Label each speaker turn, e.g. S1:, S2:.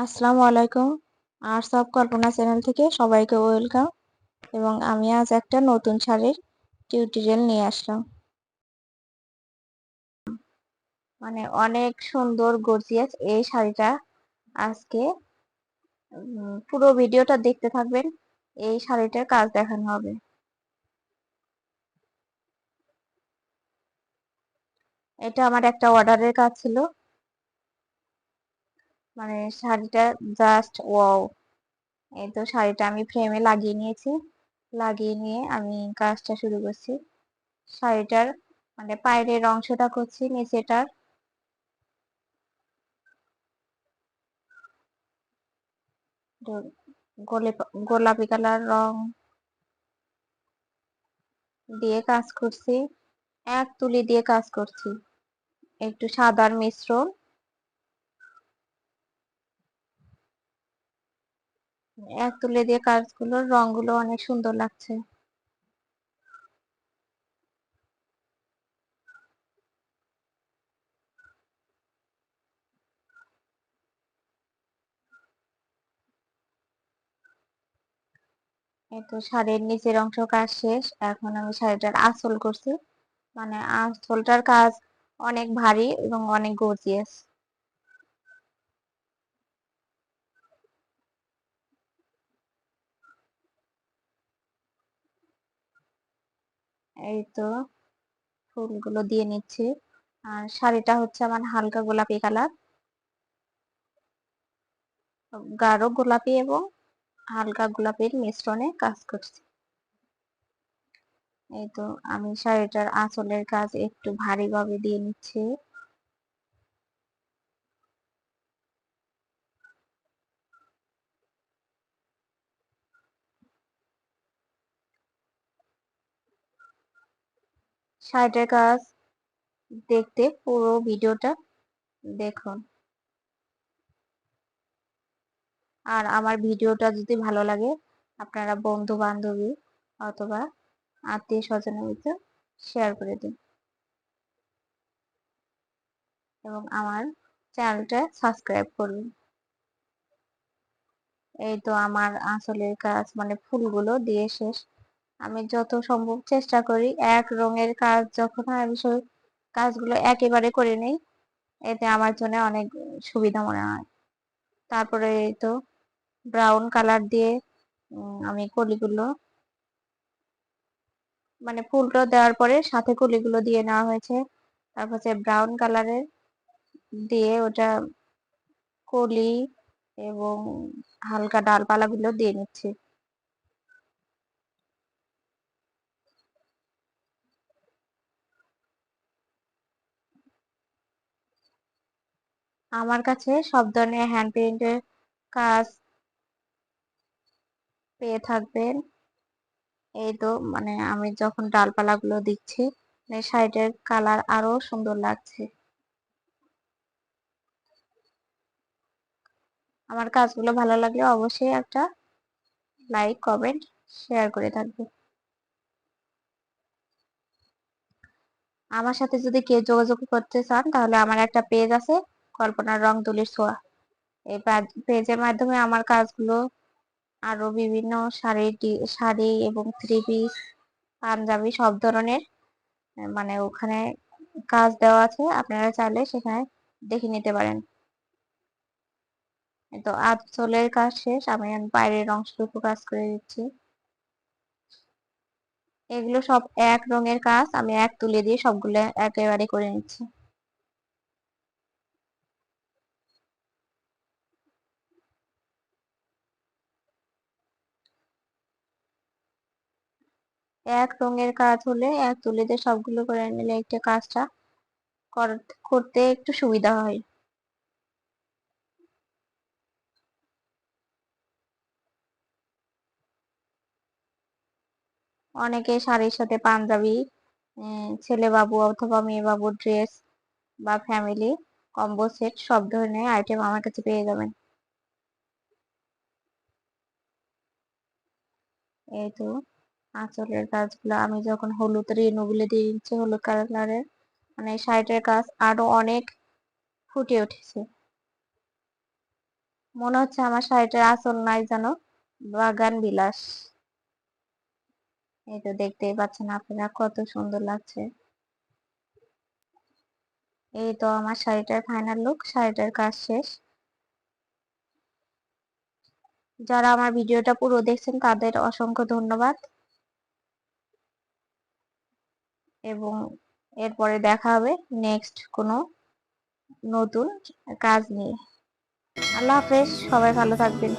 S1: আসসালামু আলাইকুম। Arts of Kalpana channel থেকে সবাইকে ওয়েলকাম। এবং আমি আজ একটা নতুন শাড়ির টিউটোরিয়াল নিয়ে আসলাম। অনেক সুন্দর গর্জিয়াস এই শাড়িটা। আজকে পুরো ভিডিওটা দেখতে থাকবেন। এই শাড়িটার কাজ দেখানো হবে। এটা আমার একটা অর্ডারের কাজ ছিল। শাড়িটা জাস্ট ওয়াও। এই তো শাড়িটা আমি ফ্রেমে লাগিয়ে নিয়েছি। লাগিয়ে নিয়ে আমি কাজটা শুরু করছি। শাড়িটার পায়ের অংশটা করছি, নিচেটার গোলাপি কালার রং দিয়ে কাজ করছি। এক তুলি দিয়ে কাজ করছি, একটু সাদার মিশ্রণ। এক তুলি দিয়ে কাজগুলোর রংগুলো অনেক সুন্দর লাগছে। এই তো শাড়ির নিচের অংশ কাজ শেষ। এখন আমি শাড়িটার আঁচল করছি। আঁচলটার কাজ অনেক ভারী এবং অনেক গর্জিয়াস। এই তো ফুলগুলো দিয়ে নিচ্ছি। আর শাড়িটা হচ্ছে আমার হালকা গোলাপি কালার, গাঢ় গোলাপি এবং হালকা গোলাপির মিশ্রণে কাজ করছি। এই তো আমি শাড়িটার আঁচলের কাজ একটু ভারীভাবে দিয়ে নিচ্ছি। শাড়িটার কাজ দেখতে পুরো ভিডিওটা দেখুন। আর আমার ভিডিওটা যদি ভালো লাগে, আপনারা বন্ধু বান্ধবী অথবা আত্মীয় স্বজনের ভিতর শেয়ার করে দিন এবং আমার চ্যানেলটা সাবস্ক্রাইব করুন। এই তো আমার আঁচলের কাজ ফুলগুলো দিয়ে শেষ। আমি যত সম্ভব চেষ্টা করি এক রঙের কাজ যখন হয় আমি কাজগুলো একেবারে করে নেই। এতে আমার জন্য অনেক সুবিধা মনে হয়। তারপরে এই তো ব্রাউন কালার দিয়ে আমি কলিগুলো ফুলটা দেওয়ার পরে সাথে কলিগুলো দিয়ে নেওয়া হয়েছে। তারপর ব্রাউন কালারের দিয়ে ওটা কলি এবং হালকা ডালপালাগুলো দিয়ে নিচ্ছি। আমার কাছে সব ধরনের হ্যান্ড পেইন্টের কাজ পেয়ে থাকবেন। এই তো আমি যখন ডালপালাগুলো দিচ্ছি শাড়িটার কালার আরো সুন্দর লাগছে। আমার কাজগুলো ভালো লাগলে অবশ্যই একটা লাইক কমেন্ট শেয়ার করে থাকবে। আমার সাথে যদি কেউ যোগাযোগ করতে চান তাহলে আমার একটা পেজ আছে, কল্পনার রং তুলির ছোঁয়া। এই পেজের মাধ্যমে আমার কাজগুলো আরো বিভিন্ন শাড়ি এবং থ্রি পিস, পাঞ্জাবি সব ধরনের ওখানে কাজ দেওয়া আছে। আপনারা চাইলে সেখানে দেখে নিতে পারেন। তো আঁচলের কাজ শেষ, আমি বাইরের অংশটুকু কাজ করে দিচ্ছি। এগুলো সব এক রঙের কাজ, আমি এক তুলে দিয়ে সবগুলো একেবারে করে নিচ্ছি। এক রঙের কাজ হলে এক তুলে দিয়ে সবগুলো করে নিলে একটা কাজটা করতে একটু সুবিধা হয়। অনেকে শাড়ির সাথে পাঞ্জাবি, ছেলে বাবু অথবা মেয়ে বাবুর ড্রেস বা ফ্যামিলি কম্বো সেট সব ধরনের আইটেম আমার কাছে পেয়ে যাবেন। এই তো আঁচলের কাজগুলো আমি যখন হলুদ রেণুগুলো দিয়ে দিচ্ছি, হলুদ কালারের শাড়িটার কাজ আরো অনেক ফুটে উঠেছে। মনে হচ্ছে আমার শাড়িটার আসল নাই জানো, বাগান বিলাস। এই তো দেখতেই পাচ্ছেন আপনারা কত সুন্দর লাগছে। এই তো আমার শাড়িটার ফাইনাল লুক, শাড়িটার কাজ শেষ। যারা আমার ভিডিওটা পুরো দেখছেন তাদের অসংখ্য ধন্যবাদ, এবং এরপরে দেখা হবে নেক্সট কোনো নতুন কাজ নিয়ে। আল্লাহ হাফেজ, সবাই ভালো থাকবেন।